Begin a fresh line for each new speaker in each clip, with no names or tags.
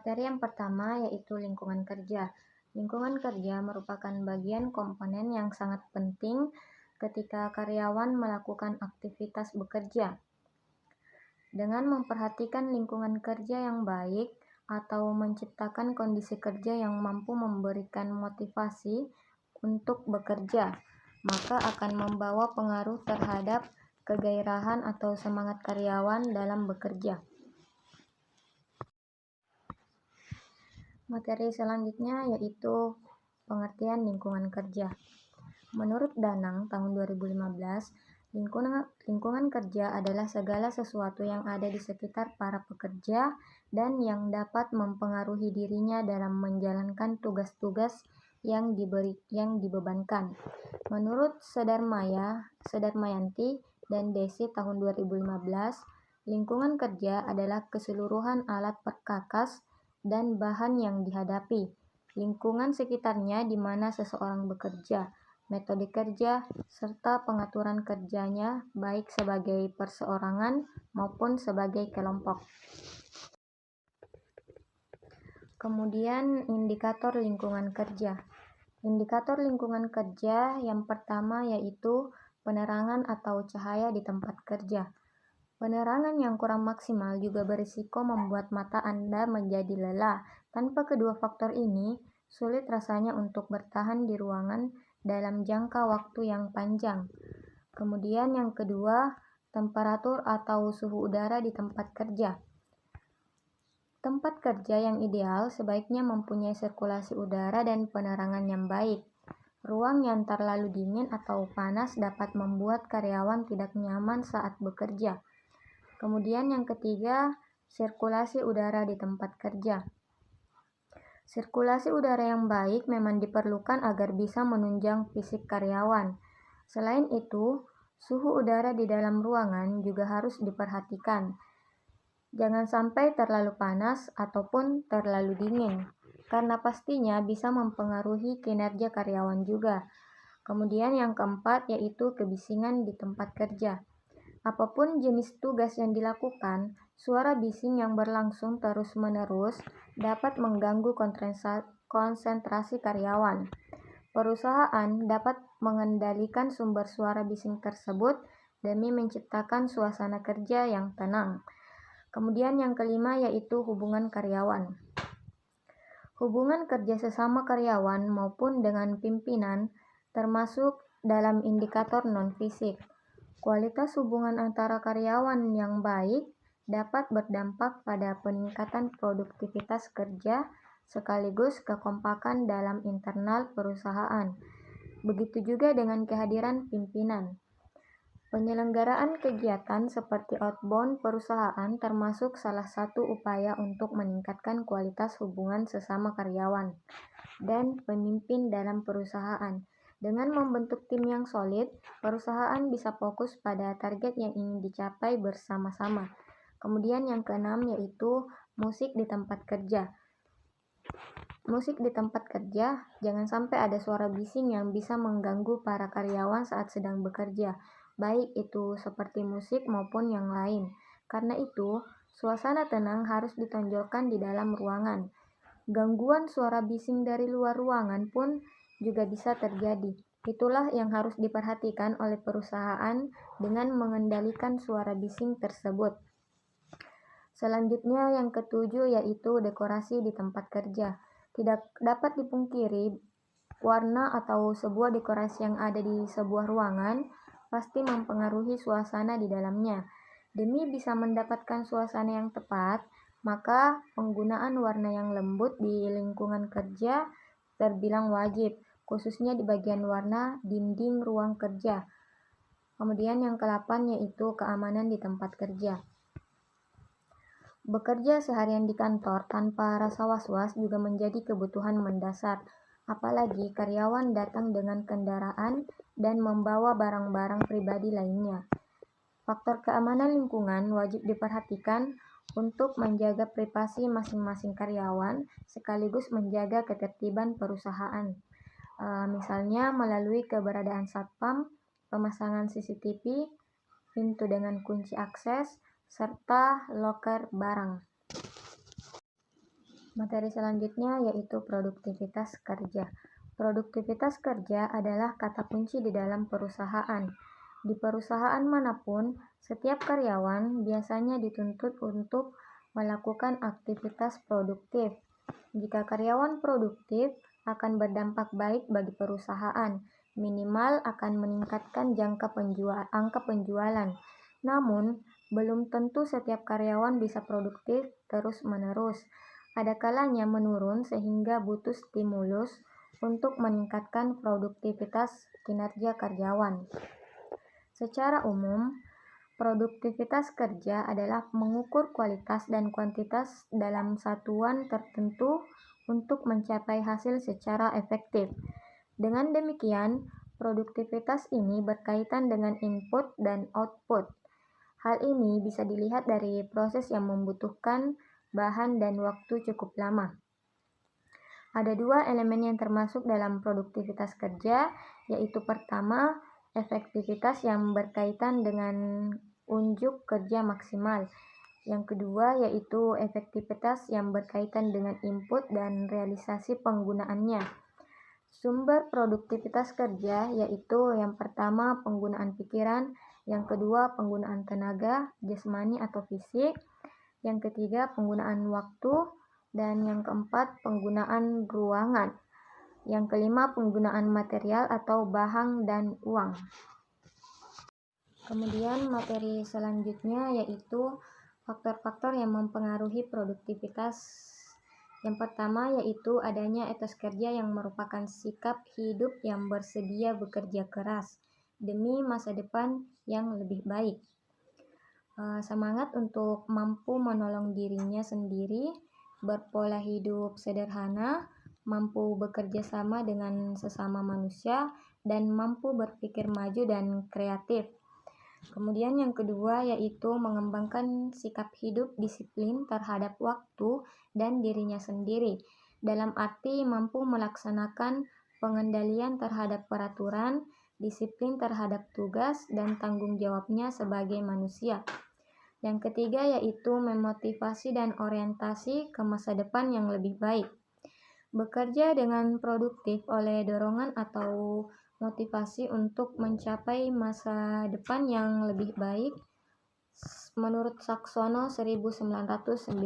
Materi yang pertama yaitu lingkungan kerja. Lingkungan kerja merupakan bagian komponen yang sangat penting ketika karyawan melakukan aktivitas bekerja. Dengan memperhatikan lingkungan kerja yang baik atau menciptakan kondisi kerja yang mampu memberikan motivasi untuk bekerja, maka akan membawa pengaruh terhadap kegairahan atau semangat karyawan dalam bekerja. Materi selanjutnya yaitu pengertian lingkungan kerja. Menurut Danang tahun 2015, lingkungan kerja adalah segala sesuatu yang ada di sekitar para pekerja dan yang dapat mempengaruhi dirinya dalam menjalankan tugas-tugas yang dibebankan. Menurut Sedarmayanti dan Desi tahun 2015, lingkungan kerja adalah keseluruhan alat perkakas dan bahan yang dihadapi, lingkungan sekitarnya di mana seseorang bekerja, metode kerja, serta pengaturan kerjanya baik sebagai perseorangan maupun sebagai kelompok. Kemudian indikator lingkungan kerja. Indikator lingkungan kerja yang pertama yaitu penerangan atau cahaya di tempat kerja. Penerangan yang kurang maksimal juga berisiko membuat mata Anda menjadi lelah. Tanpa kedua faktor ini, sulit rasanya untuk bertahan di ruangan dalam jangka waktu yang panjang. Kemudian yang kedua, temperatur atau suhu udara di tempat kerja. Tempat kerja yang ideal sebaiknya mempunyai sirkulasi udara dan penerangan yang baik. Ruang yang terlalu dingin atau panas dapat membuat karyawan tidak nyaman saat bekerja. Kemudian yang ketiga, sirkulasi udara di tempat kerja. Sirkulasi udara yang baik memang diperlukan agar bisa menunjang fisik karyawan. Selain itu, suhu udara di dalam ruangan juga harus diperhatikan. Jangan sampai terlalu panas ataupun terlalu dingin, karena pastinya bisa mempengaruhi kinerja karyawan juga. Kemudian yang keempat yaitu kebisingan di tempat kerja. Apapun jenis tugas yang dilakukan, suara bising yang berlangsung terus-menerus dapat mengganggu konsentrasi karyawan. Perusahaan dapat mengendalikan sumber suara bising tersebut demi menciptakan suasana kerja yang tenang. Kemudian yang kelima yaitu hubungan karyawan. Hubungan kerja sesama karyawan maupun dengan pimpinan termasuk dalam indikator non-fisik. Kualitas hubungan antara karyawan yang baik dapat berdampak pada peningkatan produktivitas kerja sekaligus kekompakan dalam internal perusahaan. Begitu juga dengan kehadiran pimpinan. Penyelenggaraan kegiatan seperti outbound perusahaan termasuk salah satu upaya untuk meningkatkan kualitas hubungan sesama karyawan dan pemimpin dalam perusahaan. Dengan membentuk tim yang solid, perusahaan bisa fokus pada target yang ingin dicapai bersama-sama. Kemudian yang keenam yaitu musik di tempat kerja. Musik di tempat kerja, jangan sampai ada suara bising yang bisa mengganggu para karyawan saat sedang bekerja, baik itu seperti musik maupun yang lain. Karena itu, suasana tenang harus ditonjolkan di dalam ruangan. Gangguan suara bising dari luar ruangan pun juga bisa terjadi. Itulah yang harus diperhatikan oleh perusahaan dengan mengendalikan suara bising tersebut. Selanjutnya yang ketujuh yaitu dekorasi di tempat kerja. Tidak dapat dipungkiri, warna atau sebuah dekorasi yang ada di sebuah ruangan pasti mempengaruhi suasana di dalamnya. Demi bisa mendapatkan suasana yang tepat, maka penggunaan warna yang lembut di lingkungan kerja terbilang wajib, khususnya di bagian warna dinding ruang kerja. Kemudian yang ke-8 yaitu keamanan di tempat kerja. Bekerja seharian di kantor tanpa rasa was-was juga menjadi kebutuhan mendasar. Apalagi karyawan datang dengan kendaraan dan membawa barang-barang pribadi lainnya. Faktor keamanan lingkungan wajib diperhatikan untuk menjaga privasi masing-masing karyawan sekaligus menjaga ketertiban perusahaan. Misalnya melalui keberadaan satpam, pemasangan CCTV, pintu dengan kunci akses, serta loker barang. Materi selanjutnya yaitu produktivitas kerja. Produktivitas kerja adalah kata kunci di dalam perusahaan. Di perusahaan manapun, setiap karyawan biasanya dituntut untuk melakukan aktivitas produktif. Jika karyawan produktif, akan berdampak baik bagi perusahaan, minimal akan meningkatkan angka penjualan. Namun, belum tentu setiap karyawan bisa produktif terus-menerus. Ada kalanya menurun sehingga butuh stimulus untuk meningkatkan produktivitas kinerja karyawan. Secara umum, produktivitas kerja adalah mengukur kualitas dan kuantitas dalam satuan tertentu untuk mencapai hasil secara efektif. Dengan demikian, produktivitas ini berkaitan dengan input dan output. Hal ini bisa dilihat dari proses yang membutuhkan bahan dan waktu cukup lama. Ada dua elemen yang termasuk dalam produktivitas kerja, yaitu pertama, efektivitas yang berkaitan dengan unjuk kerja maksimal. Yang kedua yaitu efektivitas yang berkaitan dengan input dan realisasi penggunaannya. Sumber produktivitas kerja yaitu yang pertama penggunaan pikiran, yang kedua penggunaan tenaga, jasmani atau fisik, yang ketiga penggunaan waktu, dan yang keempat penggunaan ruangan. Yang kelima penggunaan material atau bahan dan uang. Kemudian materi selanjutnya yaitu faktor-faktor yang mempengaruhi produktivitas. Yang pertama yaitu adanya etos kerja yang merupakan sikap hidup yang bersedia bekerja keras demi masa depan yang lebih baik. Semangat untuk mampu menolong dirinya sendiri, berpola hidup sederhana, mampu bekerja sama dengan sesama manusia, dan mampu berpikir maju dan kreatif. Kemudian yang kedua yaitu mengembangkan sikap hidup disiplin terhadap waktu dan dirinya sendiri, dalam arti mampu melaksanakan pengendalian terhadap peraturan, disiplin terhadap tugas, dan tanggung jawabnya sebagai manusia. Yang ketiga yaitu memotivasi dan orientasi ke masa depan yang lebih baik. Bekerja dengan produktif oleh dorongan atau motivasi untuk mencapai masa depan yang lebih baik menurut Saksono 1997.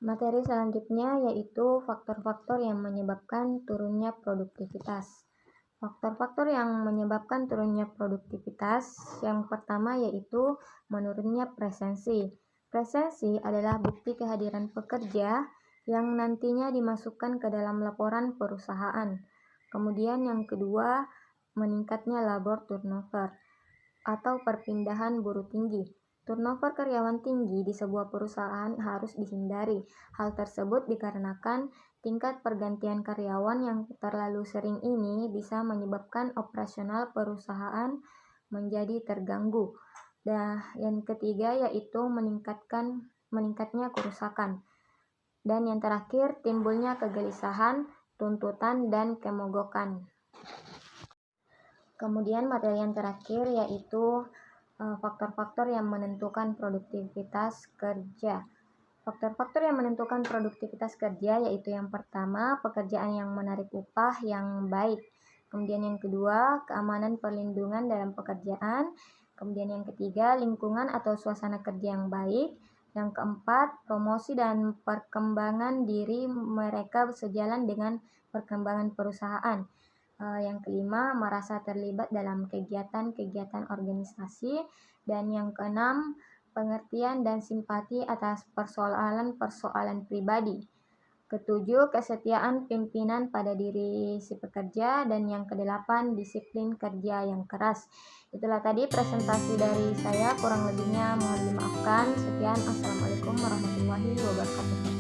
Materi selanjutnya yaitu faktor-faktor yang menyebabkan turunnya produktivitas. Faktor-faktor yang menyebabkan turunnya produktivitas yang pertama yaitu menurunnya presensi. Presensi adalah bukti kehadiran pekerja yang nantinya dimasukkan ke dalam laporan perusahaan. Kemudian yang kedua, meningkatnya labor turnover atau perpindahan buruh tinggi. Turnover karyawan tinggi di sebuah perusahaan harus dihindari. Hal tersebut dikarenakan tingkat pergantian karyawan yang terlalu sering ini bisa menyebabkan operasional perusahaan menjadi terganggu. Dan yang ketiga yaitu meningkatnya kerusakan. Dan yang terakhir timbulnya kegelisahan, tuntutan, dan kemogokan. Kemudian materi yang terakhir yaitu faktor-faktor yang menentukan produktivitas kerja. Faktor-faktor yang menentukan produktivitas kerja yaitu yang pertama, pekerjaan yang menarik upah yang baik. Kemudian yang kedua, keamanan perlindungan dalam pekerjaan. Kemudian yang ketiga, lingkungan atau suasana kerja yang baik. Yang keempat, promosi dan perkembangan diri mereka sejalan dengan perkembangan perusahaan. Yang kelima, merasa terlibat dalam kegiatan-kegiatan organisasi. Dan yang keenam, pengertian dan simpati atas persoalan-persoalan pribadi. Ketujuh, kesetiaan pimpinan pada diri si pekerja. Dan yang kedelapan, disiplin kerja yang keras. Itulah tadi presentasi dari saya, kurang lebihnya mohon dimaafkan. Sekian, assalamualaikum warahmatullahi wabarakatuh.